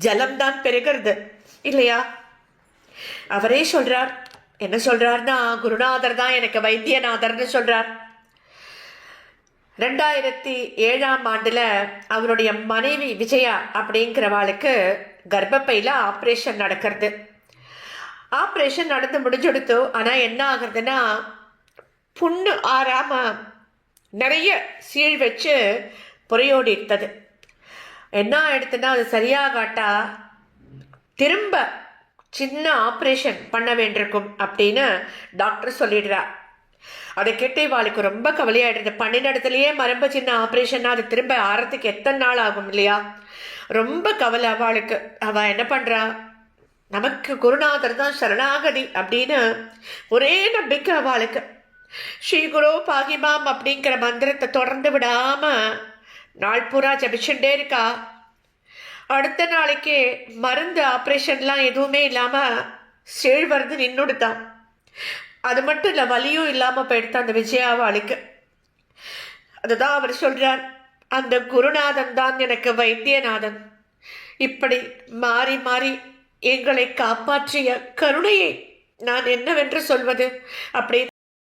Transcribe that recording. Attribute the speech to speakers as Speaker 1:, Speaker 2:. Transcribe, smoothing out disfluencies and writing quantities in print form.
Speaker 1: ஜலம்தான் பெருகிறது இல்லையா? அவரே சொல்றார். என்ன சொல்றார்னா, குருநாதர் தான் எனக்கு வைத்தியநாதர்னு சொல்றார். 2007 அவருடைய மனைவி விஜயா அப்படிங்கிறவாளுக்கு கர்ப்பப்பையில் ஆப்ரேஷன் நடக்கிறது. ஆப்ரேஷன் நடந்து முடிஞ்சுடுத்து. ஆனால் என்ன ஆகுறதுன்னா, புண்ணு ஆறாம நிறைய சீழ் வச்சு புறையோடி இருந்தது. என்ன ஆயிடுத்துன்னா, அது சரியாகாட்டா திரும்ப சின்ன ஆப்ரேஷன் பண்ண வேண்டியிருக்கும் அப்படின்னு டாக்டர் சொல்லிடுறா. அதை கேட்டு இவாளுக்கு ரொம்ப கவலையாயிடுது. பன்னிடத்துலயே மரபு சின்ன ஆப்ரேஷன்னா அது திரும்ப ஆறதுக்கு எத்தனை நாள் ஆகும் இல்லையா? ரொம்ப கவலை அவளுக்கு. அவள் என்ன பண்ணுறா, நமக்கு குருநாதர் தான் சரணாகதி அப்படின்னு ஒரே நம்பிக்கை அவளுக்கு. ஸ்ரீ குரு பாகிமாம் அப்படிங்கிற மந்திரத்தை தொடர்ந்து விடாம நாள் பூரா ஜபிச்சுட்டே இருக்கா. அடுத்த நாளைக்கு மருந்து ஆப்ரேஷன்லாம் எதுவுமே இல்லாமல் சீழ் வருது நின்றுடுதான். அது மட்டும் இல்லை, வலியும் இல்லாமல் போயிடுத்து அந்த விஜயாவாளுக்கு. அதுதான் அவர் சொல்றார், அந்த குருநாதன் தான் எனக்கு வைத்தியநாதன். இப்படி மாறி மாறி எங்களை காப்பாற்றிய கருணையை நான் என்னவென்று சொல்வது அப்படின்னு